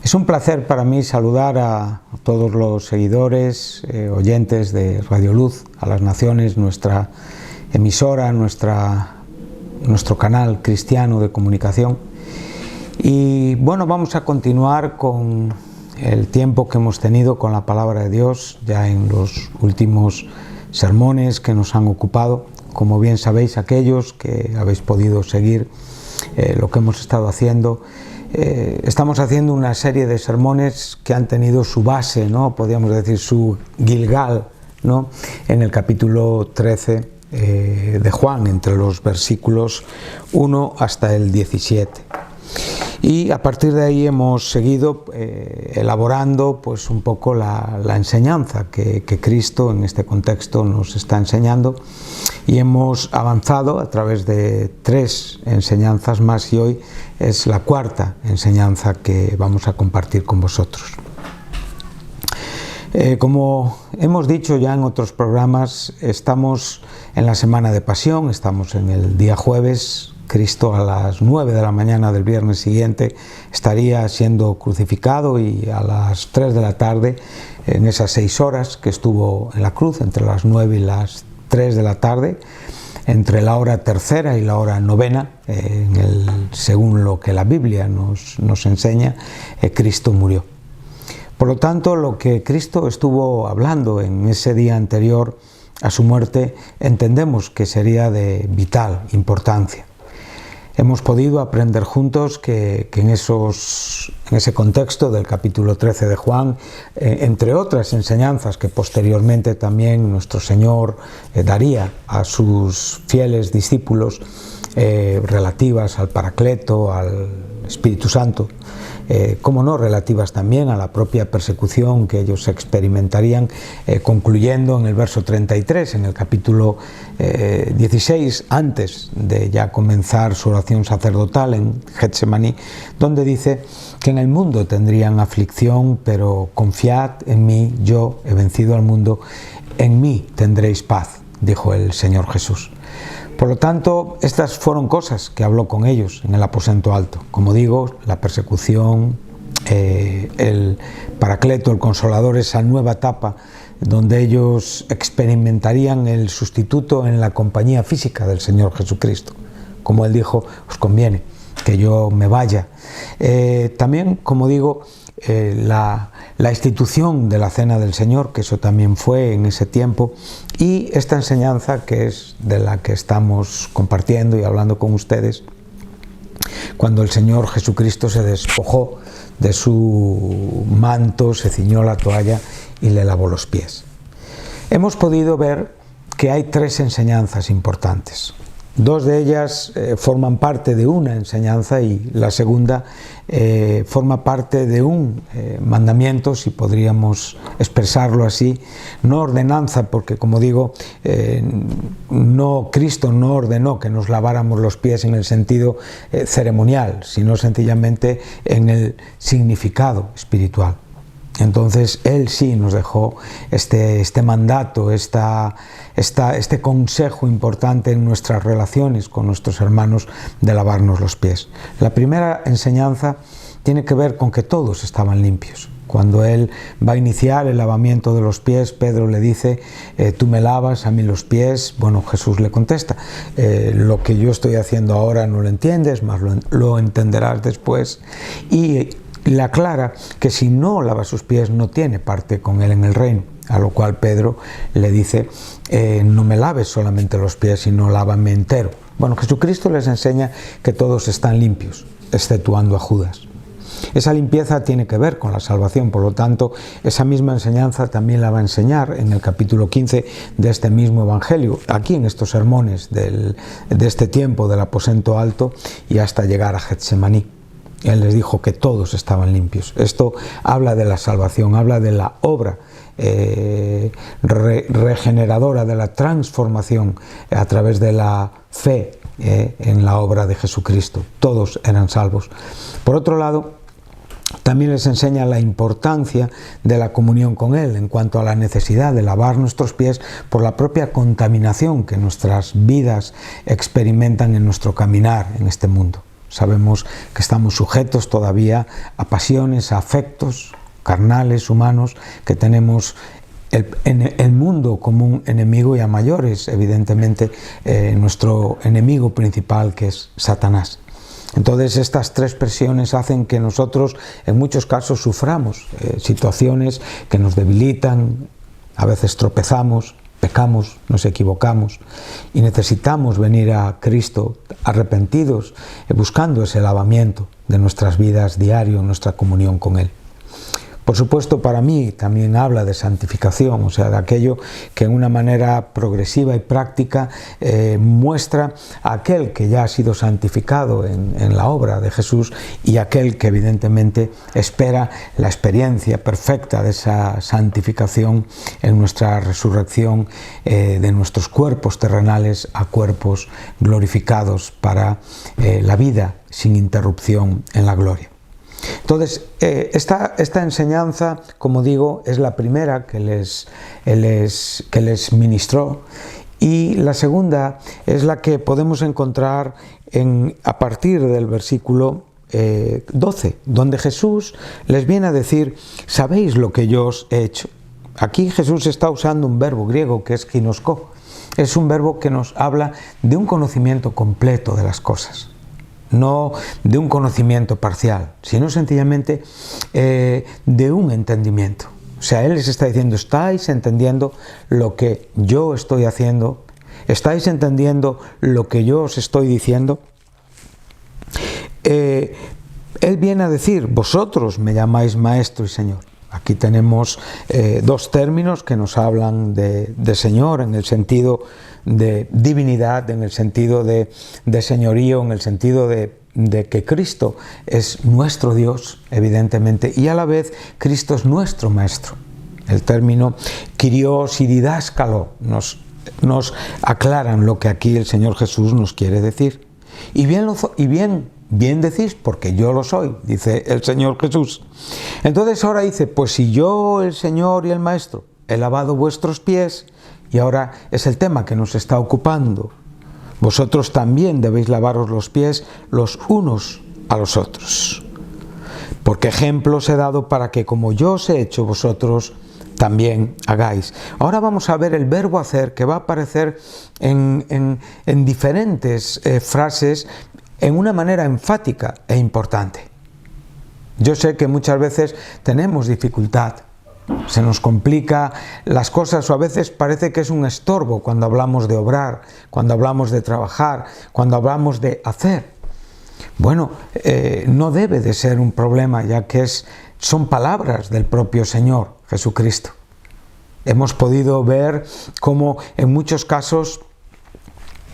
Es un placer para mí saludar a todos los seguidores, oyentes de Radio Luz, a las Naciones, nuestra emisora, nuestro canal cristiano de comunicación. Y bueno, vamos a continuar con el tiempo que hemos tenido con la palabra de Dios, ya en los últimos sermones que nos han ocupado. Como bien sabéis, aquellos que habéis podido seguir lo que hemos estado haciendo, estamos haciendo una serie de sermones que han tenido su base, ¿no? Podríamos decir su Gilgal, ¿no? En el capítulo 13 de Juan, entre los versículos 1 hasta el 17. Y a partir de ahí hemos seguido elaborando pues un poco la enseñanza que Cristo en este contexto nos está enseñando, y hemos avanzado a través de 3 enseñanzas más, y hoy es la 4ª enseñanza que vamos a compartir con vosotros. Como hemos dicho ya en otros programas, estamos en la Semana de Pasión, estamos en el día jueves. Cristo a las 9 de la mañana del viernes siguiente estaría siendo crucificado, y a las 3 de la tarde, en esas 6 horas que estuvo en la cruz, entre las 9 y las 3 de la tarde, entre la hora tercera y la hora novena, según lo que la Biblia nos enseña, Cristo murió. Por lo tanto, lo que Cristo estuvo hablando en ese día anterior a su muerte, entendemos que sería de vital importancia. Hemos podido aprender juntos que en ese contexto del capítulo 13 de Juan, entre otras enseñanzas que posteriormente también nuestro Señor daría a sus fieles discípulos, relativas al Paracleto, al Espíritu Santo, como no, relativas también a la propia persecución que ellos experimentarían, concluyendo en el verso 33, en el capítulo 16, antes de ya comenzar su oración sacerdotal en Getsemaní, donde dice que en el mundo tendrían aflicción, pero confiad en mí, yo he vencido al mundo, en mí tendréis paz, dijo el Señor Jesús. Por lo tanto, estas fueron cosas que habló con ellos en el aposento alto. Como digo, la persecución, el Paracleto, el Consolador, esa nueva etapa donde ellos experimentarían el sustituto en la compañía física del Señor Jesucristo. Como Él dijo, os conviene que yo me vaya. También, como digo, la institución de la Cena del Señor, que eso también fue en ese tiempo, y esta enseñanza que es de la que estamos compartiendo y hablando con ustedes, cuando el Señor Jesucristo se despojó de su manto, se ciñó la toalla y le lavó los pies. Hemos podido ver que hay 3 enseñanzas importantes. 2 de ellas forman parte de una enseñanza, y la segunda forma parte de un mandamiento, si podríamos expresarlo así, no ordenanza, porque como digo, Cristo no ordenó que nos laváramos los pies en el sentido ceremonial, sino sencillamente en el significado espiritual. Entonces Él sí nos dejó este mandato, este consejo importante en nuestras relaciones con nuestros hermanos, de lavarnos los pies. La primera enseñanza tiene que ver con que todos estaban limpios. Cuando Él va a iniciar el lavamiento de los pies, Pedro le dice, tú me lavas a mí los pies. Bueno, Jesús le contesta, lo que yo estoy haciendo ahora no lo entiendes, mas lo entenderás después. Y le aclara que si no lava sus pies no tiene parte con Él en el reino, a lo cual Pedro le dice, no me laves solamente los pies, sino lávame entero. Bueno, Jesucristo les enseña que todos están limpios, exceptuando a Judas. Esa limpieza tiene que ver con la salvación, por lo tanto, esa misma enseñanza también la va a enseñar en el capítulo 15 de este mismo Evangelio, aquí en estos sermones de este tiempo del aposento alto y hasta llegar a Getsemaní. Él les dijo que todos estaban limpios. Esto habla de la salvación, habla de la obra regeneradora, de la transformación a través de la fe en la obra de Jesucristo. Todos eran salvos. Por otro lado, también les enseña la importancia de la comunión con Él en cuanto a la necesidad de lavar nuestros pies por la propia contaminación que nuestras vidas experimentan en nuestro caminar en este mundo. Sabemos que estamos sujetos todavía a pasiones, a afectos carnales, humanos, que tenemos el mundo como un enemigo, y a mayores, evidentemente, nuestro enemigo principal, que es Satanás. Entonces estas tres presiones hacen que nosotros en muchos casos suframos situaciones que nos debilitan, a veces tropezamos, pecamos, nos equivocamos y necesitamos venir a Cristo arrepentidos, buscando ese lavamiento de nuestras vidas diario, nuestra comunión con Él. Por supuesto, para mí también habla de santificación, o sea, de aquello que en una manera progresiva y práctica muestra a aquel que ya ha sido santificado en la obra de Jesús, y aquel que evidentemente espera la experiencia perfecta de esa santificación en nuestra resurrección de nuestros cuerpos terrenales a cuerpos glorificados para la vida sin interrupción en la gloria. Entonces, esta enseñanza, como digo, es la primera que les ministró, y la segunda es la que podemos encontrar a partir del versículo 12, donde Jesús les viene a decir: ¿sabéis lo que yo os he hecho? Aquí Jesús está usando un verbo griego que es ginosko. Es un verbo que nos habla de un conocimiento completo de las cosas. No de un conocimiento parcial, sino sencillamente de un entendimiento. O sea, Él les está diciendo: ¿estáis entendiendo lo que yo estoy haciendo? ¿Estáis entendiendo lo que yo os estoy diciendo? Él viene a decir: vosotros me llamáis Maestro y Señor. Aquí tenemos dos términos que nos hablan de Señor, en el sentido de divinidad, en el sentido de señorío, en el sentido de que Cristo es nuestro Dios, evidentemente, y a la vez Cristo es nuestro Maestro. El término Kyrios y Didáscalo nos aclaran lo que aquí el Señor Jesús nos quiere decir. Y bien decís, porque yo lo soy, dice el Señor Jesús. Entonces ahora dice: pues si yo, el Señor y el Maestro, he lavado vuestros pies, y ahora es el tema que nos está ocupando, vosotros también debéis lavaros los pies los unos a los otros. Porque ejemplos he dado para que, como yo os he hecho, vosotros también hagáis. Ahora vamos a ver el verbo hacer, que va a aparecer en diferentes frases, en una manera enfática e importante. Yo sé que muchas veces tenemos dificultad, se nos complica las cosas, o a veces parece que es un estorbo cuando hablamos de obrar, cuando hablamos de trabajar, cuando hablamos de hacer. Bueno, no debe de ser un problema, ya que son palabras del propio Señor Jesucristo. Hemos podido ver cómo en muchos casos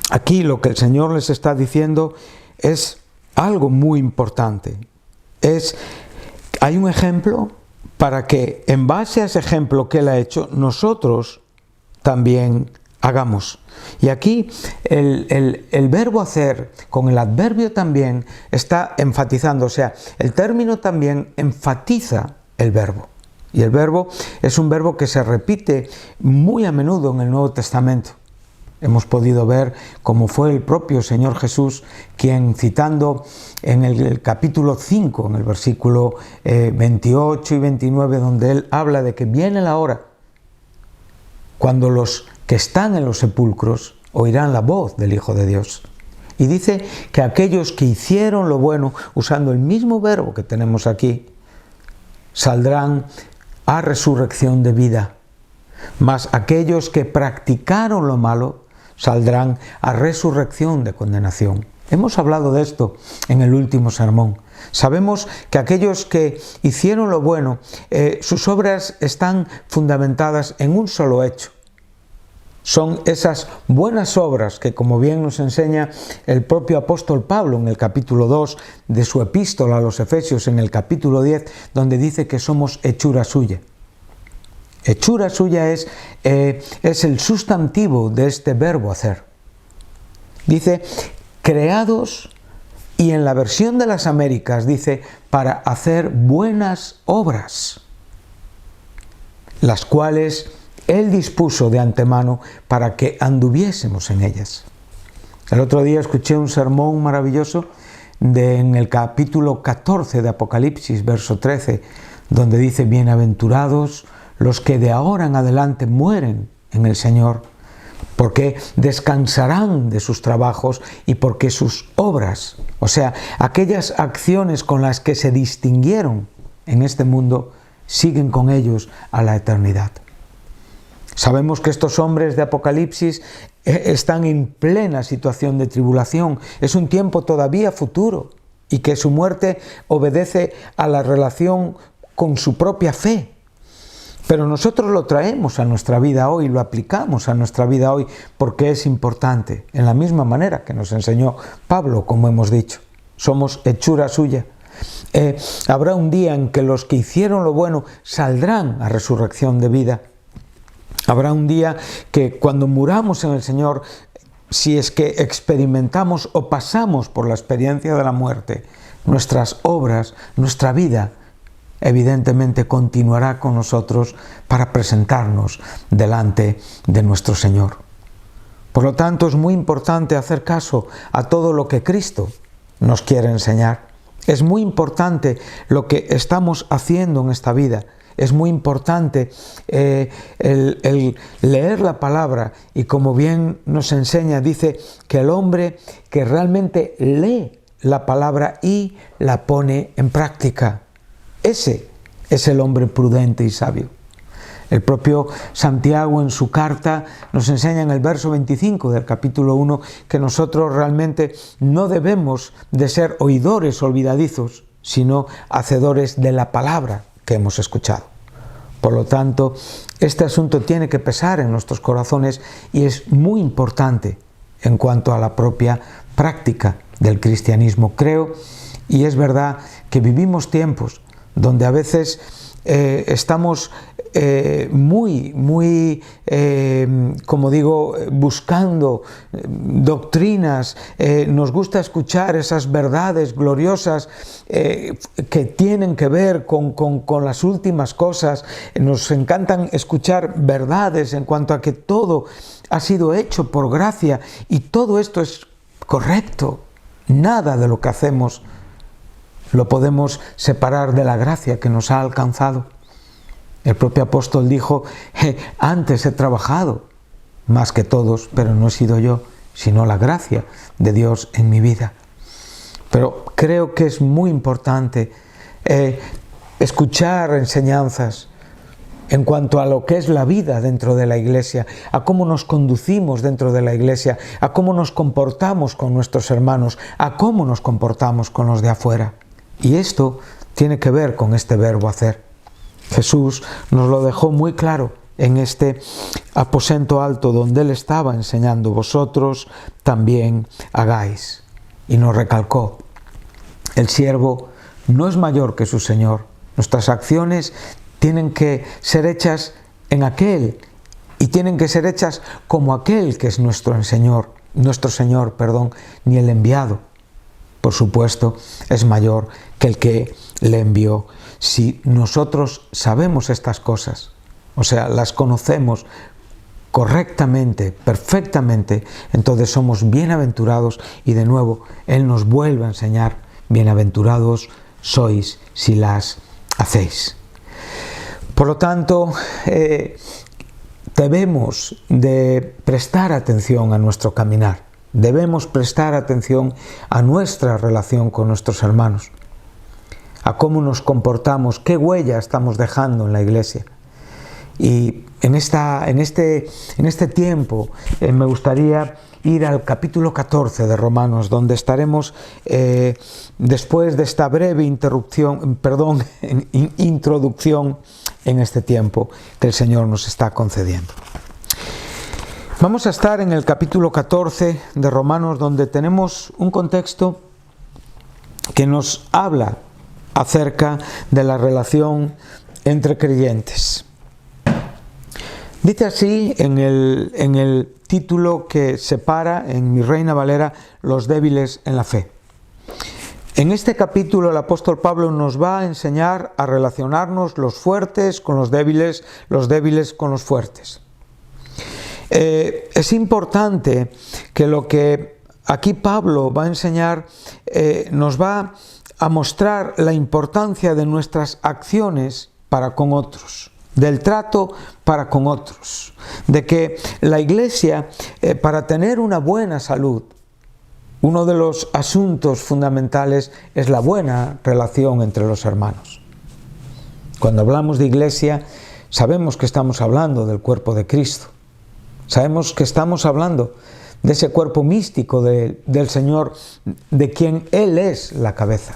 aquí lo que el Señor les está diciendo es algo muy importante. Hay un ejemplo para que, en base a ese ejemplo que Él ha hecho, nosotros también hagamos. Y aquí el verbo hacer con el adverbio también está enfatizando, o sea, el término también enfatiza el verbo. Y el verbo es un verbo que se repite muy a menudo en el Nuevo Testamento. Hemos podido ver cómo fue el propio Señor Jesús quien, citando en el capítulo 5, en el versículo 28 y 29, donde Él habla de que viene la hora cuando los que están en los sepulcros oirán la voz del Hijo de Dios. Y dice que aquellos que hicieron lo bueno, usando el mismo verbo que tenemos aquí, saldrán a resurrección de vida. Mas aquellos que practicaron lo malo saldrán a resurrección de condenación. Hemos hablado de esto en el último sermón. Sabemos que aquellos que hicieron lo bueno, sus obras están fundamentadas en un solo hecho. Son esas buenas obras que, como bien nos enseña el propio apóstol Pablo en el capítulo 2 de su epístola a los Efesios, en el capítulo 10, donde dice que somos hechura suya. Hechura suya es el sustantivo de este verbo hacer. Dice, creados, y en la versión de las Américas dice, para hacer buenas obras, las cuales Él dispuso de antemano para que anduviésemos en ellas. El otro día escuché un sermón maravilloso en el capítulo 14 de Apocalipsis, verso 13, donde dice: bienaventurados los que de ahora en adelante mueren en el Señor, porque descansarán de sus trabajos y porque sus obras, o sea, aquellas acciones con las que se distinguieron en este mundo, siguen con ellos a la eternidad. Sabemos que estos hombres de Apocalipsis están en plena situación de tribulación. Es un tiempo todavía futuro y que su muerte obedece a la relación con su propia fe. Pero nosotros lo traemos a nuestra vida hoy, lo aplicamos a nuestra vida hoy porque es importante, en la misma manera que nos enseñó Pablo, como hemos dicho. Somos hechura suya. Habrá un día en que los que hicieron lo bueno saldrán a resurrección de vida. Habrá un día que cuando muramos en el Señor, si es que experimentamos o pasamos por la experiencia de la muerte, nuestras obras, nuestra vida, evidentemente continuará con nosotros para presentarnos delante de nuestro Señor. Por lo tanto, es muy importante hacer caso a todo lo que Cristo nos quiere enseñar. Es muy importante lo que estamos haciendo en esta vida. Es muy importante el leer la palabra, y como bien nos enseña, dice que el hombre que realmente lee la palabra y la pone en práctica, ese es el hombre prudente y sabio. El propio Santiago en su carta nos enseña en el verso 25 del capítulo 1 que nosotros realmente no debemos de ser oidores olvidadizos, sino hacedores de la palabra que hemos escuchado. Por lo tanto, este asunto tiene que pesar en nuestros corazones y es muy importante en cuanto a la propia práctica del cristianismo. Creo, y es verdad, que vivimos tiempos donde a veces estamos buscando doctrinas, nos gusta escuchar esas verdades gloriosas que tienen que ver con las últimas cosas. Nos encantan escuchar verdades en cuanto a que todo ha sido hecho por gracia y todo esto es correcto. Nada de lo que hacemos lo podemos separar de la gracia que nos ha alcanzado. El propio apóstol dijo: antes he trabajado más que todos, pero no he sido yo, sino la gracia de Dios en mi vida. Pero creo que es muy importante escuchar enseñanzas en cuanto a lo que es la vida dentro de la iglesia, a cómo nos conducimos dentro de la iglesia, a cómo nos comportamos con nuestros hermanos, a cómo nos comportamos con los de afuera. Y esto tiene que ver con este verbo hacer. Jesús nos lo dejó muy claro en este aposento alto donde Él estaba enseñando: vosotros también hagáis. Y nos recalcó: el siervo no es mayor que su Señor. Nuestras acciones tienen que ser hechas en aquel, y tienen que ser hechas como aquel que es nuestro Señor, ni el enviado, por supuesto, es mayor que el que le envió. Si nosotros sabemos estas cosas, o sea, las conocemos correctamente, perfectamente, entonces somos bienaventurados, y de nuevo Él nos vuelve a enseñar: bienaventurados sois si las hacéis. Por lo tanto, debemos de prestar atención a nuestro caminar, debemos prestar atención a nuestra relación con nuestros hermanos, a cómo nos comportamos, qué huella estamos dejando en la iglesia. Y en este tiempo me gustaría ir al capítulo 14 de Romanos, donde estaremos después de esta breve introducción en este tiempo que el Señor nos está concediendo. Vamos a estar en el capítulo 14 de Romanos, donde tenemos un contexto que nos habla acerca de la relación entre creyentes. Dice así en el título que separa en mi Reina Valera: los débiles en la fe. En este capítulo el apóstol Pablo nos va a enseñar a relacionarnos los fuertes con los débiles con los fuertes. Es importante que lo que aquí Pablo va a enseñar, nos va a mostrar la importancia de nuestras acciones para con otros, del trato para con otros, de que la Iglesia, para tener una buena salud, uno de los asuntos fundamentales es la buena relación entre los hermanos. Cuando hablamos de Iglesia, sabemos que estamos hablando del cuerpo de Cristo. Sabemos que estamos hablando de ese cuerpo místico del Señor, de quien Él es la cabeza.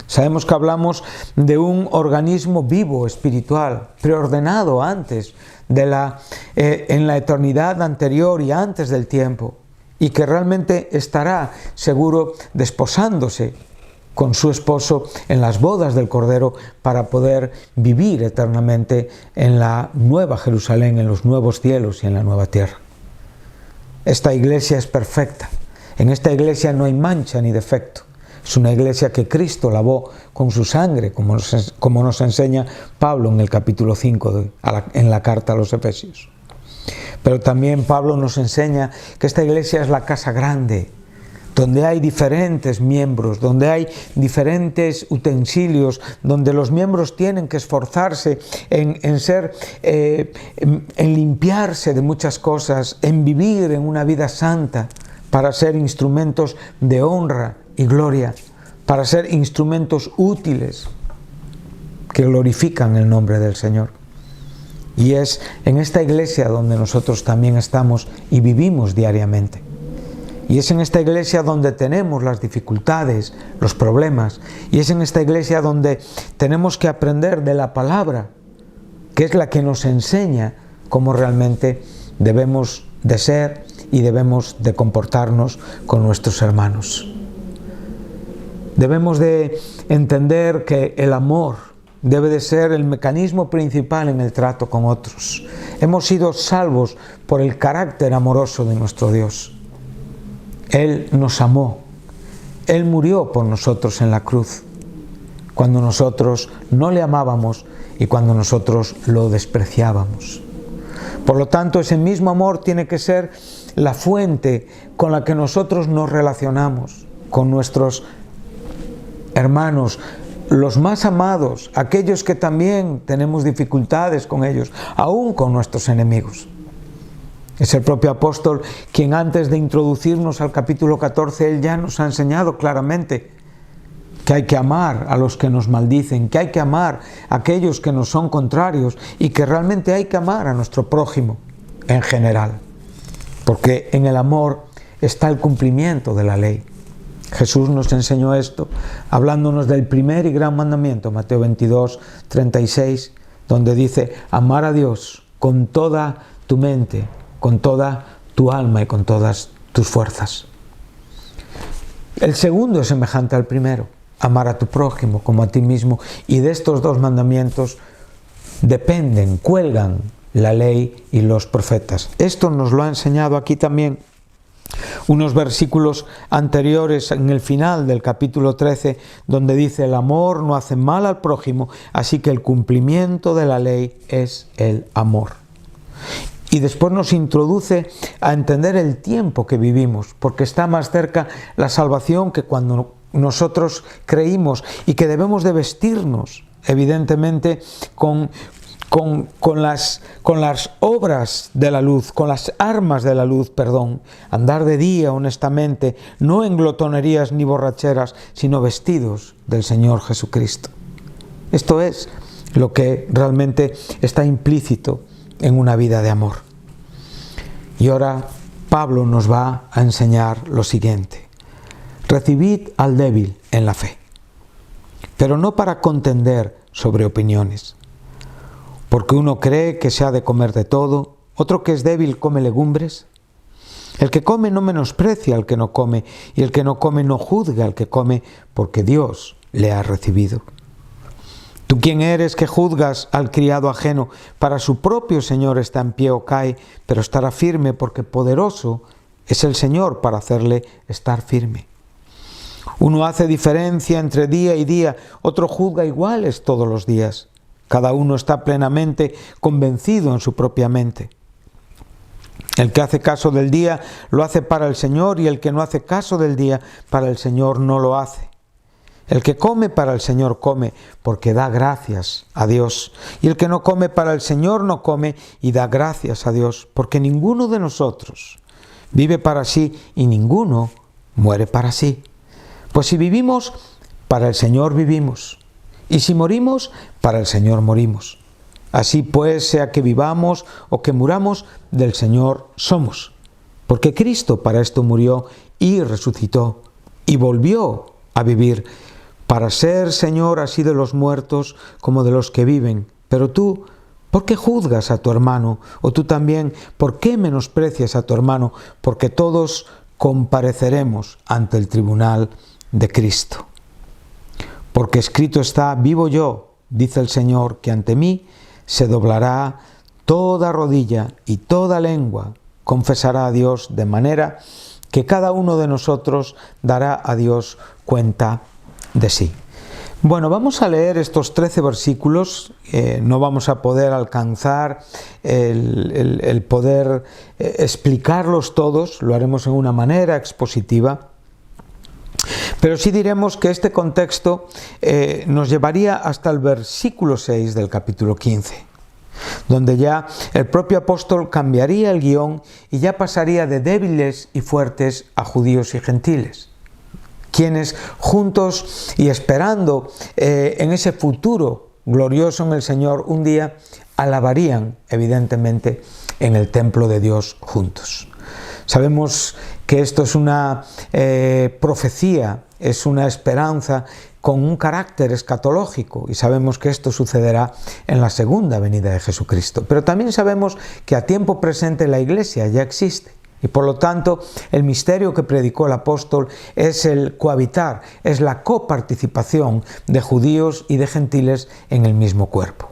Sabemos que hablamos de un organismo vivo, espiritual, preordenado antes en la eternidad anterior y antes del tiempo, y que realmente estará seguro desposándose con su esposo en las bodas del Cordero para poder vivir eternamente en la nueva Jerusalén, en los nuevos cielos y en la nueva tierra. Esta iglesia es perfecta. En esta iglesia no hay mancha ni defecto. Es una iglesia que Cristo lavó con su sangre, como nos enseña Pablo en el capítulo 5 en la carta a los Efesios. Pero también Pablo nos enseña que esta iglesia es la casa grande, donde hay diferentes miembros, donde hay diferentes utensilios, donde los miembros tienen que esforzarse en limpiarse de muchas cosas, en vivir en una vida santa, para ser instrumentos de honra y gloria, para ser instrumentos útiles que glorifican el nombre del Señor. Y es en esta iglesia donde nosotros también estamos y vivimos diariamente. Y es en esta iglesia donde tenemos las dificultades, los problemas. Y es en esta iglesia donde tenemos que aprender de la palabra, que es la que nos enseña cómo realmente debemos de ser y debemos de comportarnos con nuestros hermanos. Debemos de entender que el amor debe de ser el mecanismo principal en el trato con otros. Hemos sido salvos por el carácter amoroso de nuestro Dios. Él nos amó. Él murió por nosotros en la cruz, cuando nosotros no le amábamos y cuando nosotros lo despreciábamos. Por lo tanto, ese mismo amor tiene que ser la fuente con la que nosotros nos relacionamos con nuestros hermanos, los más amados, aquellos que también tenemos dificultades con ellos, aún con nuestros enemigos. Es el propio apóstol quien, antes de introducirnos al capítulo 14, él ya nos ha enseñado claramente que hay que amar a los que nos maldicen, que hay que amar a aquellos que nos son contrarios y que realmente hay que amar a nuestro prójimo en general, porque en el amor está el cumplimiento de la ley. Jesús nos enseñó esto, hablándonos del primer y gran mandamiento, Mateo 22, 36, donde dice: amar a Dios con toda tu mente, con toda tu alma y con todas tus fuerzas. El segundo es semejante al primero, amar a tu prójimo como a ti mismo, y de estos dos mandamientos cuelgan la ley y los profetas. Esto nos lo ha enseñado aquí también unos versículos anteriores, en el final del capítulo 13, donde dice: el amor no hace mal al prójimo, así que el cumplimiento de la ley es el amor. Y después nos introduce a entender el tiempo que vivimos, porque está más cerca la salvación que cuando nosotros creímos, y que debemos de vestirnos, evidentemente, con las obras de la luz, con las armas de la luz, andar de día honestamente, no en glotonerías ni borracheras, sino vestidos del Señor Jesucristo. Esto es lo que realmente está implícito en una vida de amor. Y ahora Pablo nos va a enseñar lo siguiente: recibid al débil en la fe, pero no para contender sobre opiniones. Porque uno cree que se ha de comer de todo, otro que es débil come legumbres. El que come no menosprecia al que no come, y el que no come no juzga al que come, porque Dios le ha recibido. ¿Tú quién eres que juzgas al criado ajeno? Para su propio Señor está en pie o cae, pero estará firme, porque poderoso es el Señor para hacerle estar firme. Uno hace diferencia entre día y día, otro juzga iguales todos los días. Cada uno está plenamente convencido en su propia mente. El que hace caso del día lo hace para el Señor, y el que no hace caso del día para el Señor no lo hace. El que come para el Señor come porque da gracias a Dios, y el que no come para el Señor no come y da gracias a Dios, porque ninguno de nosotros vive para sí y ninguno muere para sí. Pues si vivimos, para el Señor vivimos, y si morimos, para el Señor morimos. Así pues, sea que vivamos o que muramos, del Señor somos. Porque Cristo para esto murió y resucitó y volvió a vivir, para ser Señor así de los muertos como de los que viven. Pero tú, ¿por qué juzgas a tu hermano? O tú también, ¿por qué menosprecias a tu hermano? Porque todos compareceremos ante el tribunal de Cristo. Porque escrito está: vivo yo, dice el Señor, que ante mí se doblará toda rodilla y toda lengua confesará a Dios, de manera que cada uno de nosotros dará a Dios cuenta de sí. Bueno, vamos a leer estos 13 versículos. No vamos a poder alcanzar el poder explicarlos todos, lo haremos en una manera expositiva. Pero sí diremos que este contexto nos llevaría hasta el versículo 6 del capítulo 15, donde ya el propio apóstol cambiaría el guión y ya pasaría de débiles y fuertes a judíos y gentiles, quienes juntos y esperando en ese futuro glorioso en el Señor, un día alabarían evidentemente en el templo de Dios juntos. Sabemos que esto es una profecía, es una esperanza con un carácter escatológico, y sabemos que esto sucederá en la segunda venida de Jesucristo. Pero también sabemos que a tiempo presente la Iglesia ya existe, y por lo tanto el misterio que predicó el apóstol es el cohabitar, es la coparticipación de judíos y de gentiles en el mismo cuerpo.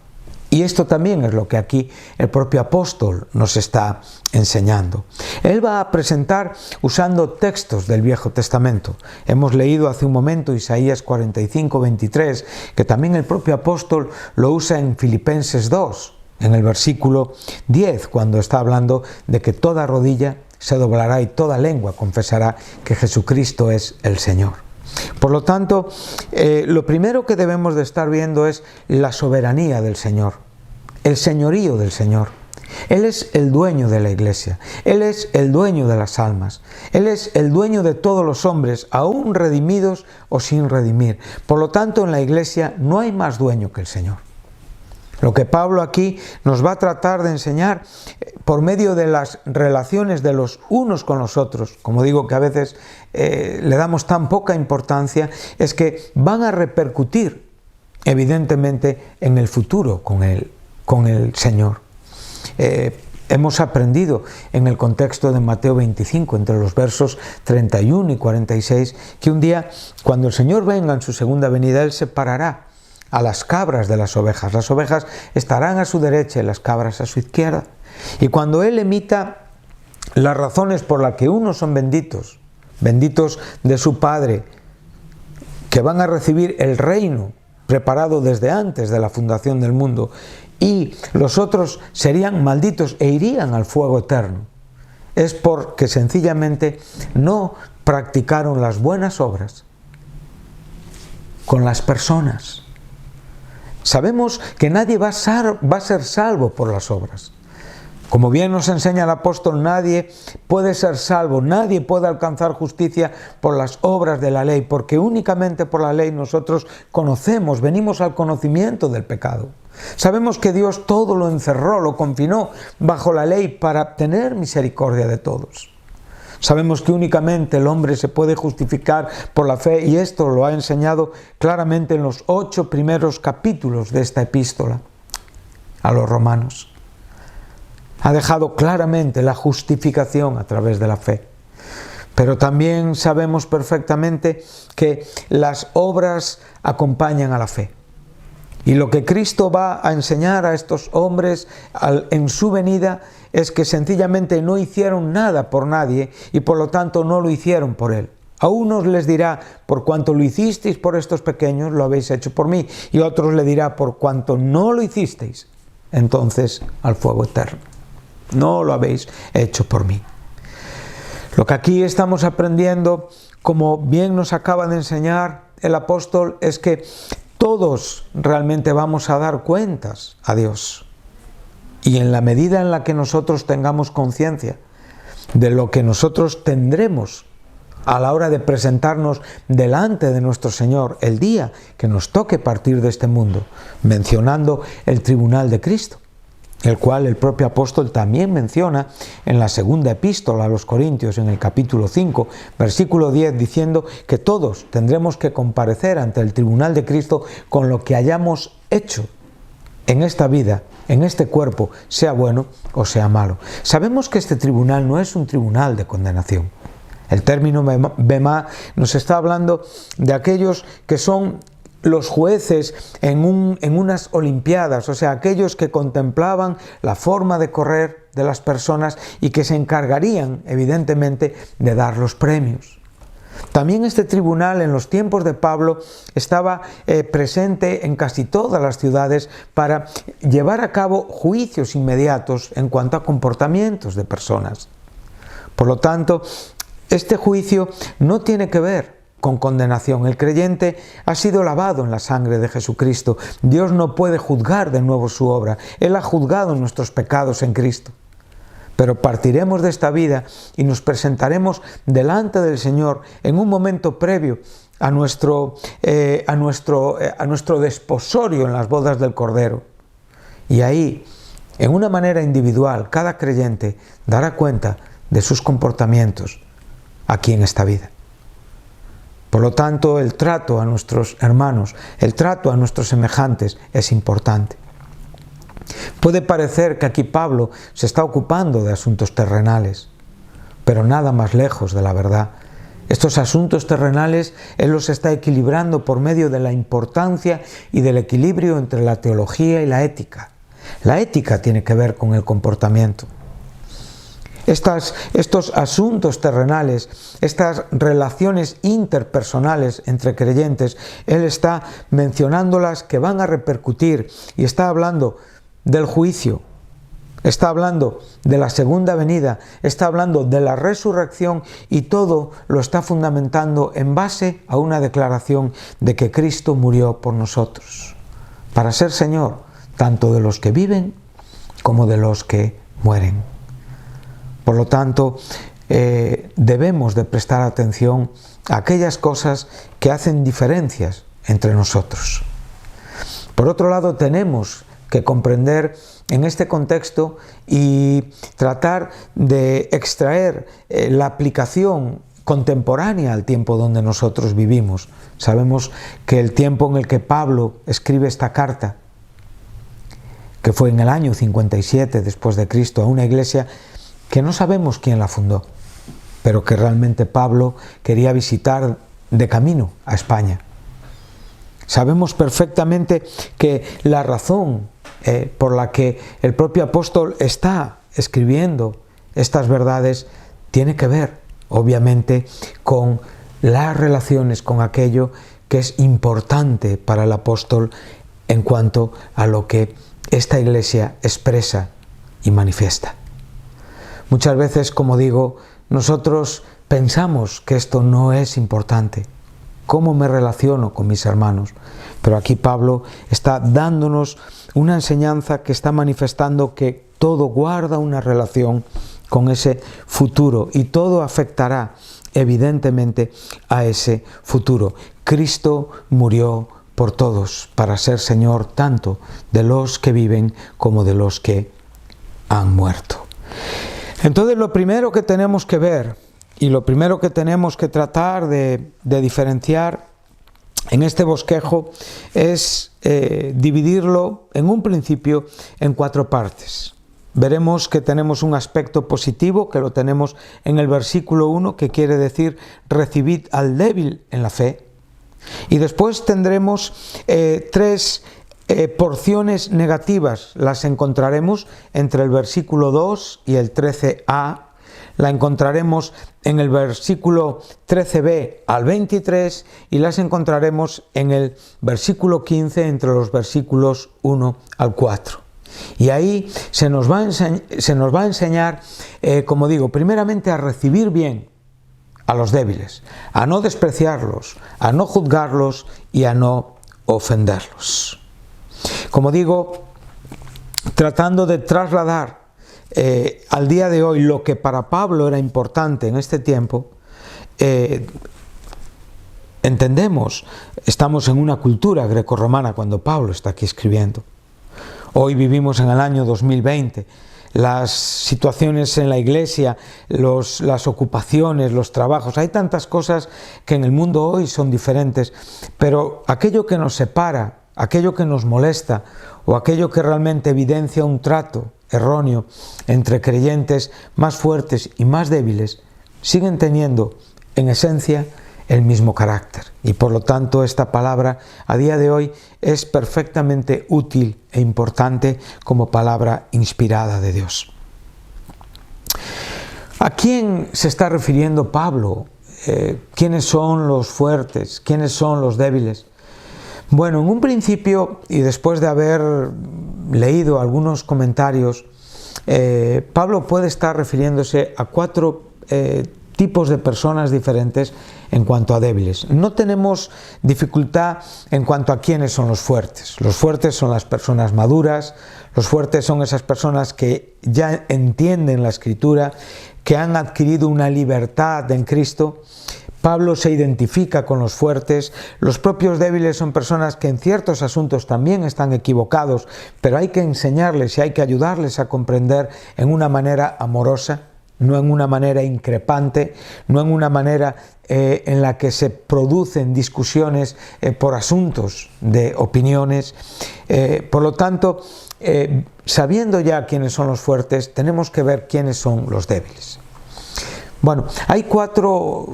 Y esto también es lo que aquí el propio apóstol nos está enseñando. Él va a presentar usando textos del Viejo Testamento. Hemos leído hace un momento Isaías 45, 23, que también el propio apóstol lo usa en Filipenses 2, en el versículo 10, cuando está hablando de que toda rodilla se doblará y toda lengua confesará que Jesucristo es el Señor. Por lo tanto, lo primero que debemos de estar viendo es la soberanía del Señor, el señorío del Señor. Él es el dueño de la Iglesia, Él es el dueño de las almas, Él es el dueño de todos los hombres, aún redimidos o sin redimir. Por lo tanto, en la Iglesia no hay más dueño que el Señor. Lo que Pablo aquí nos va a tratar de enseñar por medio de las relaciones de los unos con los otros, como digo que a veces le damos tan poca importancia, es que van a repercutir evidentemente en el futuro con el Señor. Hemos aprendido en el contexto de Mateo 25, entre los versos 31 y 46, que un día, cuando el Señor venga en su segunda venida, Él separará a las cabras de las ovejas. Las ovejas estarán a su derecha y las cabras a su izquierda. Y cuando Él emita las razones por las que unos son benditos, benditos de su Padre, que van a recibir el reino preparado desde antes de la fundación del mundo, y los otros serían malditos e irían al fuego eterno, es porque sencillamente no practicaron las buenas obras con las personas. Sabemos que nadie va a ser salvo por las obras. Como bien nos enseña el apóstol, nadie puede ser salvo, nadie puede alcanzar justicia por las obras de la ley, porque únicamente por la ley nosotros conocemos, venimos al conocimiento del pecado. Sabemos que Dios todo lo encerró, lo confinó bajo la ley para tener misericordia de todos. Sabemos que únicamente el hombre se puede justificar por la fe, y esto lo ha enseñado claramente en los 8 primeros capítulos de esta epístola a los romanos. Ha dejado claramente la justificación a través de la fe. Pero también sabemos perfectamente que las obras acompañan a la fe. Y lo que Cristo va a enseñar a estos hombres en su venida es que sencillamente no hicieron nada por nadie y por lo tanto no lo hicieron por Él. A unos les dirá: por cuanto lo hicisteis por estos pequeños, lo habéis hecho por mí. Y a otros le dirá: por cuanto no lo hicisteis, entonces al fuego eterno. no lo habéis hecho por mí. Lo que aquí estamos aprendiendo, como bien nos acaba de enseñar el apóstol, es que todos realmente vamos a dar cuentas a Dios. Y en la medida en la que nosotros tengamos conciencia de lo que nosotros tendremos a la hora de presentarnos delante de nuestro Señor el día que nos toque partir de este mundo, mencionando el tribunal de Cristo, el cual el propio apóstol también menciona en la segunda epístola a los Corintios, en el capítulo 5, versículo 10, diciendo que todos tendremos que comparecer ante el tribunal de Cristo con lo que hayamos hecho en esta vida, en este cuerpo, sea bueno o sea malo. Sabemos que este tribunal no es un tribunal de condenación. El término bemá nos está hablando de aquellos que son los jueces en unas olimpiadas, o sea, aquellos que contemplaban la forma de correr de las personas y que se encargarían, evidentemente, de dar los premios. También este tribunal en los tiempos de Pablo estaba presente en casi todas las ciudades para llevar a cabo juicios inmediatos en cuanto a comportamientos de personas. Por lo tanto, este juicio no tiene que ver con condenación. El creyente ha sido lavado en la sangre de Jesucristo. Dios no puede juzgar de nuevo su obra. Él ha juzgado nuestros pecados en Cristo. Pero partiremos de esta vida y nos presentaremos delante del Señor en un momento previo a nuestro desposorio en las bodas del Cordero. Y ahí, en una manera individual, cada creyente dará cuenta de sus comportamientos aquí en esta vida. Por lo tanto, el trato a nuestros hermanos, el trato a nuestros semejantes es importante. Puede parecer que aquí Pablo se está ocupando de asuntos terrenales, pero nada más lejos de la verdad. Estos asuntos terrenales Él los está equilibrando por medio de la importancia y del equilibrio entre la teología y la ética. La ética tiene que ver con el comportamiento. Estos asuntos terrenales, estas relaciones interpersonales entre creyentes, Él está mencionándolas que van a repercutir y está hablando del juicio, está hablando de la segunda venida, está hablando de la resurrección y todo lo está fundamentando en base a una declaración de que Cristo murió por nosotros, para ser Señor tanto de los que viven como de los que mueren. Por lo tanto, debemos de prestar atención a aquellas cosas que hacen diferencias entre nosotros. Por otro lado, tenemos que comprender en este contexto y tratar de extraer la aplicación contemporánea al tiempo donde nosotros vivimos. Sabemos que el tiempo en el que Pablo escribe esta carta, que fue en el año 57 después de Cristo, a una iglesia que no sabemos quién la fundó, pero que realmente Pablo quería visitar de camino a España. Sabemos perfectamente que la razón por la que el propio apóstol está escribiendo estas verdades tiene que ver, obviamente, con las relaciones con aquello que es importante para el apóstol en cuanto a lo que esta iglesia expresa y manifiesta. Muchas veces, como digo, nosotros pensamos que esto no es importante. ¿Cómo me relaciono con mis hermanos? Pero aquí Pablo está dándonos una enseñanza que está manifestando que todo guarda una relación con ese futuro y todo afectará evidentemente a ese futuro. Cristo murió por todos para ser Señor tanto de los que viven como de los que han muerto. Entonces, lo primero que tenemos que ver y lo primero que tenemos que tratar de diferenciar en este bosquejo es dividirlo en un principio en 4 partes. Veremos que tenemos un aspecto positivo, que lo tenemos en el versículo 1, que quiere decir recibid al débil en la fe. Y después tendremos 3 porciones negativas, las encontraremos entre el versículo 2 y el 13a, la encontraremos en el versículo 13b al 23 y las encontraremos en el versículo 15 entre los versículos 1 al 4. Y ahí se nos va a enseñar, como digo, primeramente a recibir bien a los débiles, a no despreciarlos, a no juzgarlos y a no ofenderlos. Como digo, tratando de trasladar al día de hoy lo que para Pablo era importante en este tiempo, entendemos, estamos en una cultura grecorromana cuando Pablo está aquí escribiendo. Hoy vivimos en el año 2020. Las situaciones en la iglesia, las ocupaciones, los trabajos, hay tantas cosas que en el mundo hoy son diferentes, pero aquello que nos separa, aquello que nos molesta o aquello que realmente evidencia un trato erróneo entre creyentes más fuertes y más débiles, siguen teniendo en esencia el mismo carácter, y por lo tanto esta palabra a día de hoy es perfectamente útil e importante como palabra inspirada de Dios. ¿A quién se está refiriendo Pablo? ¿Quiénes son los fuertes? ¿Quiénes son los débiles? Bueno, en un principio, y después de haber leído algunos comentarios, Pablo puede estar refiriéndose a cuatro tipos de personas diferentes en cuanto a débiles. No tenemos dificultad en cuanto a quiénes son los fuertes. Los fuertes son las personas maduras, los fuertes son esas personas que ya entienden la Escritura, que han adquirido una libertad en Cristo. Pablo se identifica con los fuertes. Los propios débiles son personas que en ciertos asuntos también están equivocados, pero hay que enseñarles y hay que ayudarles a comprender en una manera amorosa, no en una manera increpante, no en una manera en la que se producen discusiones por asuntos de opiniones. Por lo tanto, sabiendo ya quiénes son los fuertes, tenemos que ver quiénes son los débiles. Bueno, hay cuatro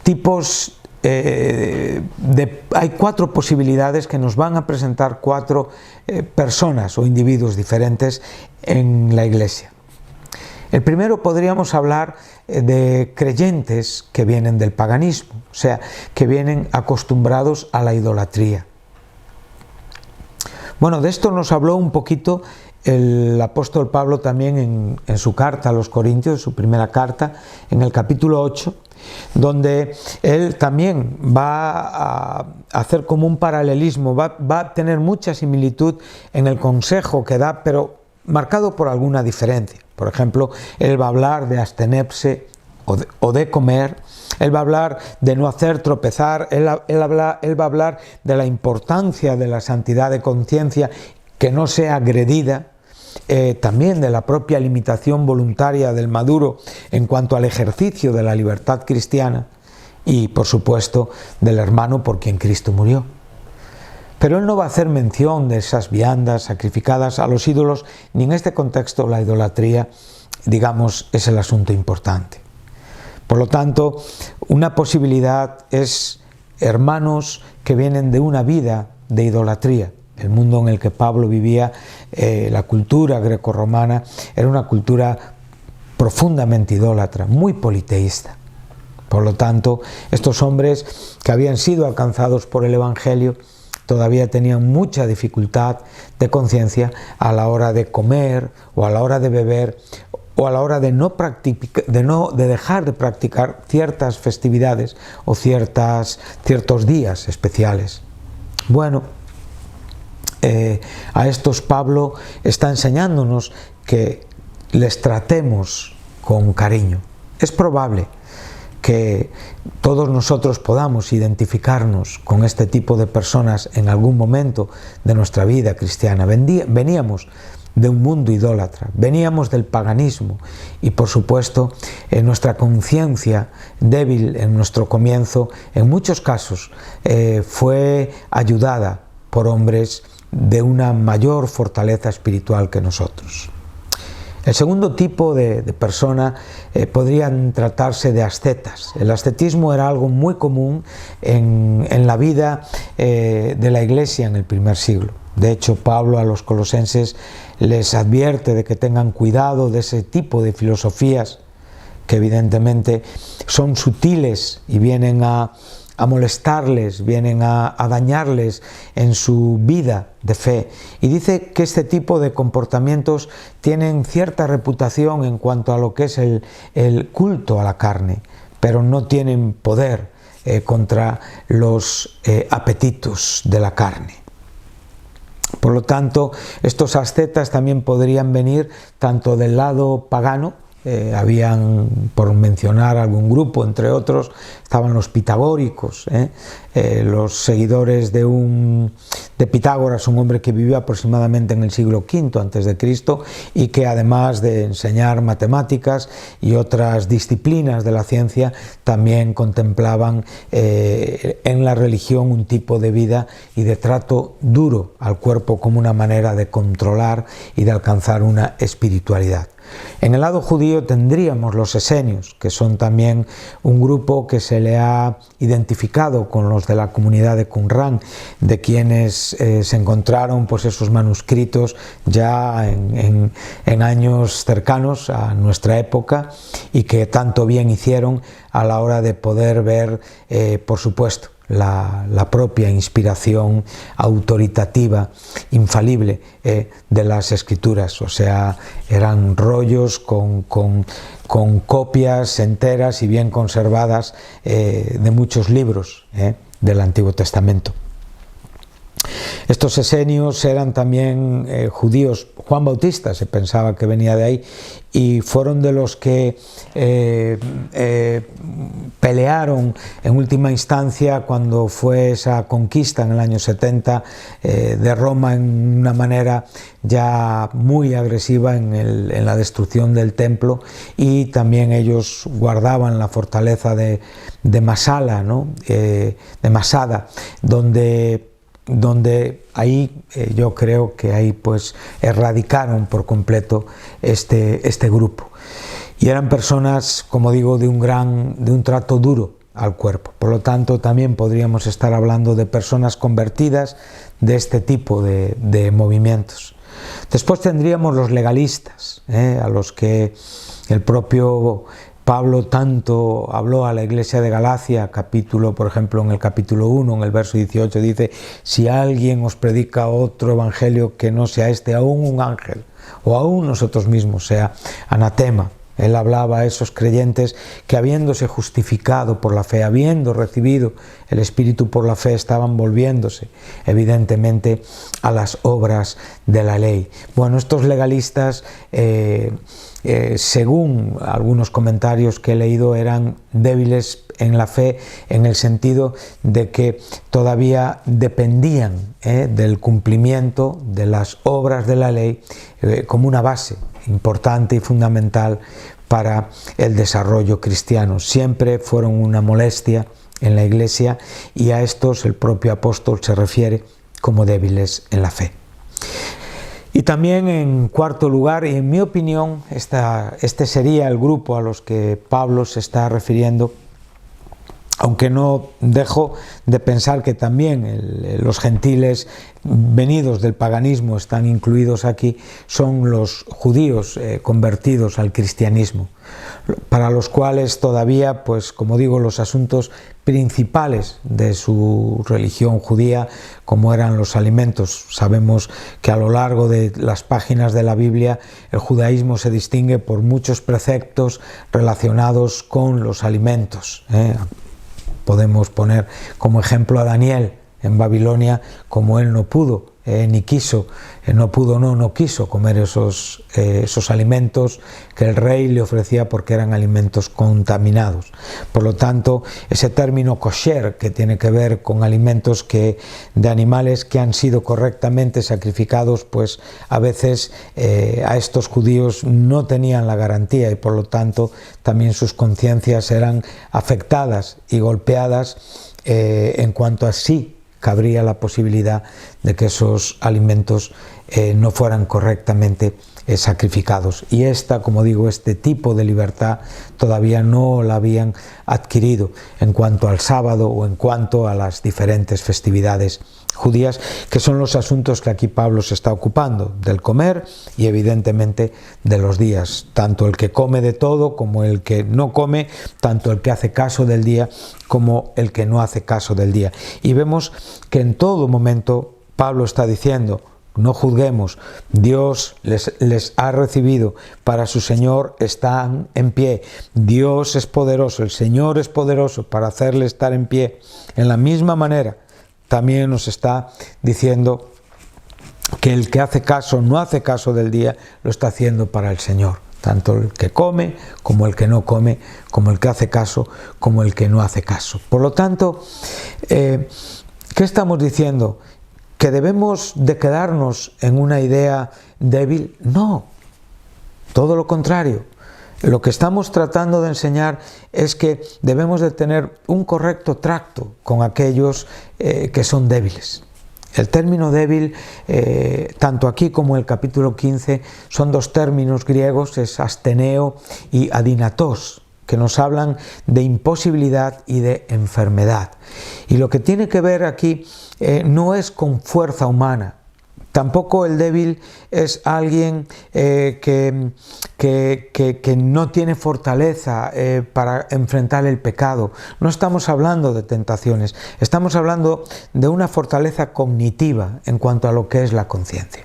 tipos, hay cuatro posibilidades que nos van a presentar cuatro personas o individuos diferentes en la iglesia. El primero podríamos hablar de creyentes que vienen del paganismo, o sea, que vienen acostumbrados a la idolatría. Bueno, de esto nos habló un poquito el apóstol Pablo también en su carta a los Corintios, su primera carta, en el capítulo 8, donde él también va a hacer como un paralelismo, va a tener mucha similitud en el consejo que da, pero marcado por alguna diferencia. Por ejemplo, él va a hablar de abstenerse o de comer, él va a hablar de no hacer tropezar, él va a hablar de la importancia de la santidad de conciencia, que no sea agredida, también de la propia limitación voluntaria del maduro en cuanto al ejercicio de la libertad cristiana y, por supuesto, del hermano por quien Cristo murió. Pero él no va a hacer mención de esas viandas sacrificadas a los ídolos, ni en este contexto la idolatría, digamos, es el asunto importante. Por lo tanto, una posibilidad es hermanos que vienen de una vida de idolatría. El mundo en el que Pablo vivía, la cultura grecorromana, era una cultura profundamente idólatra, muy politeísta. Por lo tanto, estos hombres que habían sido alcanzados por el Evangelio todavía tenían mucha dificultad de conciencia a la hora de comer o a la hora de beber o a la hora de de dejar de practicar ciertas festividades o ciertos días especiales. Bueno, a estos Pablo está enseñándonos que les tratemos con cariño. Es probable que todos nosotros podamos identificarnos con este tipo de personas en algún momento de nuestra vida cristiana. Veníamos de un mundo idólatra, veníamos del paganismo y, por supuesto, en nuestra conciencia débil en nuestro comienzo, en muchos casos, fue ayudada por hombres de una mayor fortaleza espiritual que nosotros. El segundo tipo de persona podrían tratarse de ascetas. El ascetismo era algo muy común en la vida de la iglesia en el primer siglo. De hecho, Pablo a los colosenses les advierte de que tengan cuidado de ese tipo de filosofías que evidentemente son sutiles y vienen a a molestarles, vienen a dañarles en su vida de fe. Y dice que este tipo de comportamientos tienen cierta reputación en cuanto a lo que es el culto a la carne, pero no tienen poder contra los apetitos de la carne. Por lo tanto, estos ascetas también podrían venir tanto del lado pagano. Habían, por mencionar algún grupo, entre otros, estaban los pitagóricos, los seguidores de Pitágoras, un hombre que vivió aproximadamente en el siglo V a.C. y que, además de enseñar matemáticas y otras disciplinas de la ciencia, también contemplaban en la religión un tipo de vida y de trato duro al cuerpo como una manera de controlar y de alcanzar una espiritualidad. En el lado judío tendríamos los esenios, que son también un grupo que se le ha identificado con los de la comunidad de Qumrán, de quienes se encontraron pues esos manuscritos ya en años cercanos a nuestra época, y que tanto bien hicieron a la hora de poder ver, por supuesto, la propia inspiración autoritativa, infalible de las escrituras. O sea, eran rollos con copias enteras y bien conservadas de muchos libros del Antiguo Testamento. Estos esenios eran también judíos. Juan Bautista se pensaba que venía de ahí, y fueron de los que pelearon en última instancia cuando fue esa conquista en el año 70 de Roma, en una manera ya muy agresiva en la destrucción del templo, y también ellos guardaban la fortaleza de Masala, ¿no? De Masada, donde ahí yo creo que ahí pues erradicaron por completo este grupo, y eran personas, como digo, de un trato duro al cuerpo. Por lo tanto, también podríamos estar hablando de personas convertidas de este tipo de movimientos. Después tendríamos los legalistas, a los que el propio Pablo tanto habló a la iglesia de Galacia, por ejemplo, en el capítulo 1, en el verso 18, dice: si alguien os predica otro evangelio que no sea este, aún un ángel, o aún nosotros mismos, sea anatema. Él hablaba a esos creyentes que, habiéndose justificado por la fe, habiendo recibido el Espíritu por la fe, estaban volviéndose evidentemente a las obras de la ley. Bueno, estos legalistas, según algunos comentarios que he leído, eran débiles en la fe, en el sentido de que todavía dependían del cumplimiento de las obras de la ley como una base importante y fundamental para el desarrollo cristiano. Siempre fueron una molestia en la iglesia, y a estos el propio apóstol se refiere como débiles en la fe. Y también, en cuarto lugar, y en mi opinión, este sería el grupo a los que Pablo se está refiriendo, aunque no dejo de pensar que también los gentiles venidos del paganismo están incluidos aquí, son los judíos convertidos al cristianismo, para los cuales todavía, pues como digo, los asuntos principales de su religión judía, como eran los alimentos. Sabemos que a lo largo de las páginas de la Biblia el judaísmo se distingue por muchos preceptos relacionados con los alimentos. Podemos poner como ejemplo a Daniel en Babilonia, como él no pudo, ni quiso, no quiso comer esos alimentos que el rey le ofrecía, porque eran alimentos contaminados. Por lo tanto, ese término kosher, que tiene que ver con alimentos de animales que han sido correctamente sacrificados, pues a veces a estos judíos no tenían la garantía, y por lo tanto también sus conciencias eran afectadas y golpeadas en cuanto a sí cabría la posibilidad de que esos alimentos no fueran correctamente sacrificados. Y como digo, este tipo de libertad todavía no la habían adquirido en cuanto al sábado o en cuanto a las diferentes festividades judías, que son los asuntos que aquí Pablo se está ocupando, del comer y evidentemente de los días, tanto el que come de todo como el que no come, tanto el que hace caso del día como el que no hace caso del día. Y vemos que en todo momento Pablo está diciendo: no juzguemos, Dios les ha recibido, para su Señor están en pie, Dios es poderoso, el Señor es poderoso para hacerle estar en pie. En la misma manera, también nos está diciendo que el que hace caso, no hace caso del día, lo está haciendo para el Señor. Tanto el que come, como el que no come, como el que hace caso, como el que no hace caso. Por lo tanto, ¿qué estamos diciendo? ¿Que debemos de quedarnos en una idea débil? No, todo lo contrario. Lo que estamos tratando de enseñar es que debemos de tener un correcto tracto con aquellos que son débiles. El término débil, tanto aquí como en el capítulo 15, son dos términos griegos, es asteneo y adinatos, que nos hablan de imposibilidad y de enfermedad. Y lo que tiene que ver aquí no es con fuerza humana. Tampoco el débil es alguien que no tiene fortaleza para enfrentar el pecado. No estamos hablando de tentaciones, estamos hablando de una fortaleza cognitiva en cuanto a lo que es la conciencia.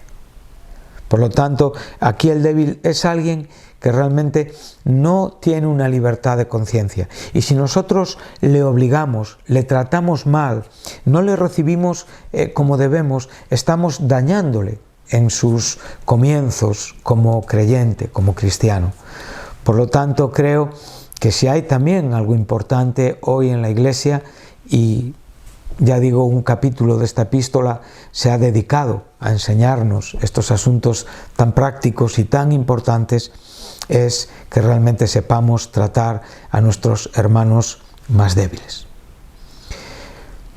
Por lo tanto, aquí el débil es alguien que realmente no tiene una libertad de conciencia. Y si nosotros le obligamos, le tratamos mal, no le recibimos como debemos, estamos dañándole en sus comienzos como creyente, como cristiano. Por lo tanto, creo que si hay también algo importante hoy en la Iglesia, y ya digo, un capítulo de esta epístola se ha dedicado a enseñarnos estos asuntos tan prácticos y tan importantes, es que realmente sepamos tratar a nuestros hermanos más débiles.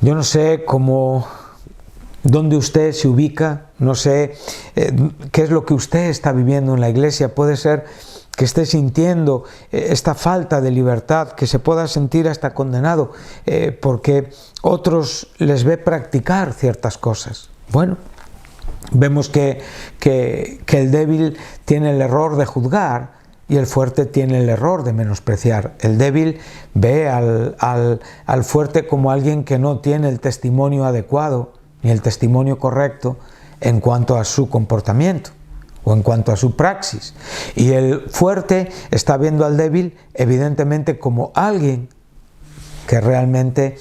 Yo no sé dónde usted se ubica, no sé qué es lo que usted está viviendo en la Iglesia. Puede ser que esté sintiendo esta falta de libertad, que se pueda sentir hasta condenado porque otros les ve practicar ciertas cosas. Bueno, vemos que el débil tiene el error de juzgar y el fuerte tiene el error de menospreciar. El débil ve al fuerte como alguien que no tiene el testimonio adecuado ni el testimonio correcto en cuanto a su comportamiento o en cuanto a su praxis. Y el fuerte está viendo al débil evidentemente como alguien que realmente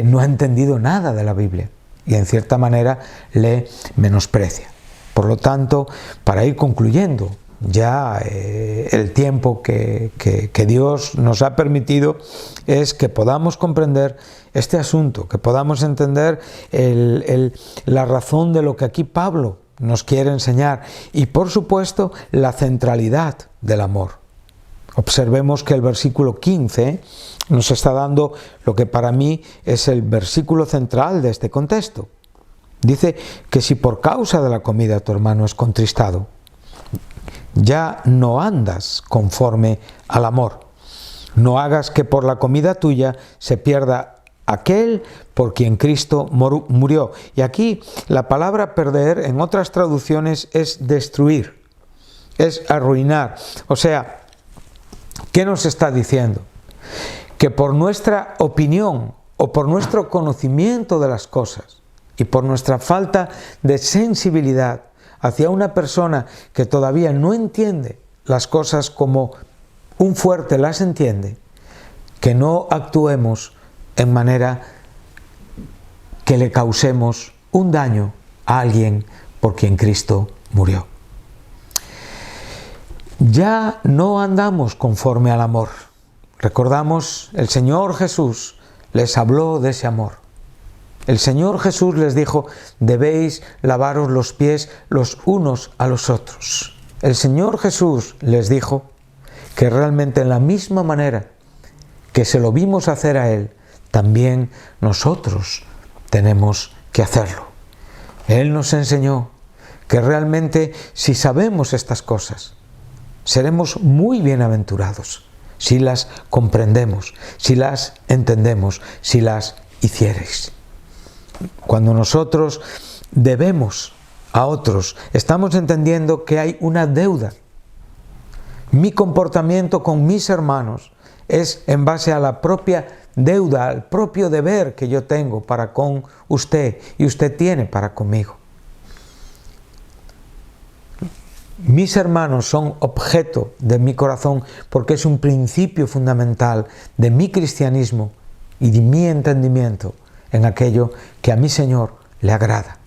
no ha entendido nada de la Biblia y en cierta manera le menosprecia. Por lo tanto, para ir concluyendo ya el tiempo que Dios nos ha permitido, es que podamos comprender este asunto, que podamos entender la razón de lo que aquí Pablo nos quiere enseñar y, por supuesto, la centralidad del amor. Observemos que el versículo 15 nos está dando lo que para mí es el versículo central de este contexto. Dice que si por causa de la comida tu hermano es contristado, ya no andas conforme al amor. No hagas que por la comida tuya se pierda aquel por quien Cristo murió. Y aquí la palabra perder en otras traducciones es destruir, es arruinar. O sea, ¿qué nos está diciendo? Que por nuestra opinión o por nuestro conocimiento de las cosas y por nuestra falta de sensibilidad hacia una persona que todavía no entiende las cosas como un fuerte las entiende, que no actuemos en manera que le causemos un daño a alguien por quien Cristo murió. Ya no andamos conforme al amor. Recordamos, el Señor Jesús les habló de ese amor. El Señor Jesús les dijo: debéis lavaros los pies los unos a los otros. El Señor Jesús les dijo que realmente en la misma manera que se lo vimos hacer a Él, también nosotros tenemos que hacerlo. Él nos enseñó que realmente si sabemos estas cosas, seremos muy bienaventurados si las comprendemos, si las entendemos, si las hiciereis. Cuando nosotros debemos a otros, estamos entendiendo que hay una deuda. Mi comportamiento con mis hermanos es en base a la propia deuda, al propio deber que yo tengo para con usted y usted tiene para conmigo. Mis hermanos son objeto de mi corazón porque es un principio fundamental de mi cristianismo y de mi entendimiento en aquello que a mi Señor le agrada.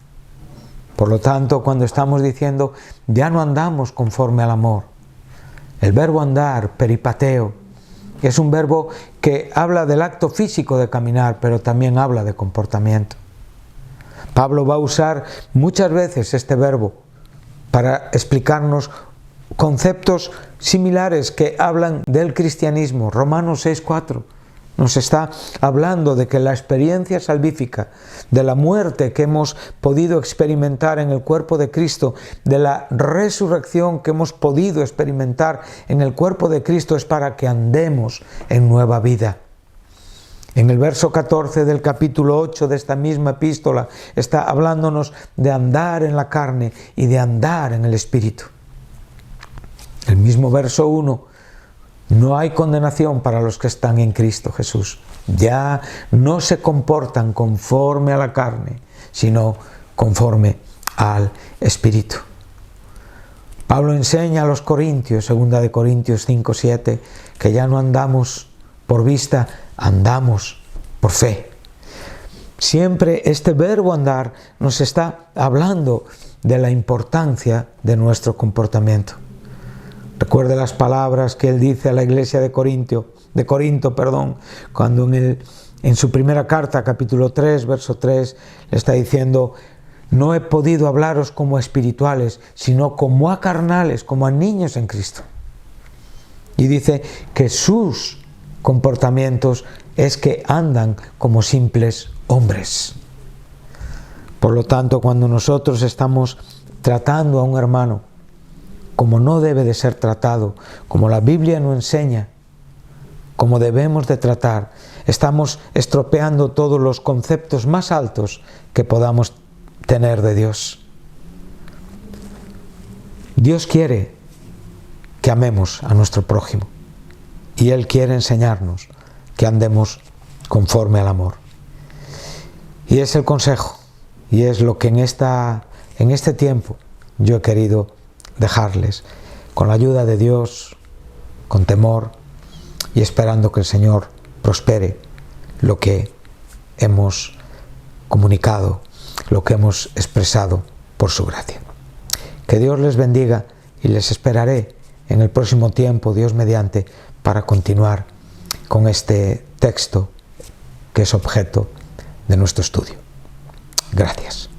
Por lo tanto, cuando estamos diciendo ya no andamos conforme al amor, el verbo andar, peripateo, es un verbo que habla del acto físico de caminar, pero también habla de comportamiento. Pablo va a usar muchas veces este verbo para explicarnos conceptos similares que hablan del cristianismo. Romanos 6:4 nos está hablando de que la experiencia salvífica, de la muerte que hemos podido experimentar en el cuerpo de Cristo, de la resurrección que hemos podido experimentar en el cuerpo de Cristo, es para que andemos en nueva vida. En el verso 14 del capítulo 8 de esta misma epístola está hablándonos de andar en la carne y de andar en el Espíritu. El mismo verso 1, no hay condenación para los que están en Cristo Jesús. Ya no se comportan conforme a la carne, sino conforme al Espíritu. Pablo enseña a los corintios, 2 de Corintios 5:7, que ya no andamos por vista, andamos por fe. Siempre este verbo andar nos está hablando de la importancia de nuestro comportamiento. Recuerde las palabras que él dice a la iglesia de Corinto, cuando en su primera carta, capítulo 3, verso 3, le está diciendo: no he podido hablaros como a espirituales, sino como a carnales, como a niños en Cristo. Y dice que sus comportamientos es que andan como simples hombres. Por lo tanto, cuando nosotros estamos tratando a un hermano como no debe de ser tratado, como la Biblia nos enseña, como debemos de tratar, estamos estropeando todos los conceptos más altos que podamos tener de Dios. Dios quiere que amemos a nuestro prójimo y Él quiere enseñarnos que andemos conforme al amor. Y es el consejo, y es lo que en este tiempo yo he querido dejarles, con la ayuda de Dios, con temor y esperando que el Señor prospere lo que hemos comunicado, lo que hemos expresado por su gracia. Que Dios les bendiga y les esperaré en el próximo tiempo, Dios mediante, para continuar con este texto que es objeto de nuestro estudio. Gracias.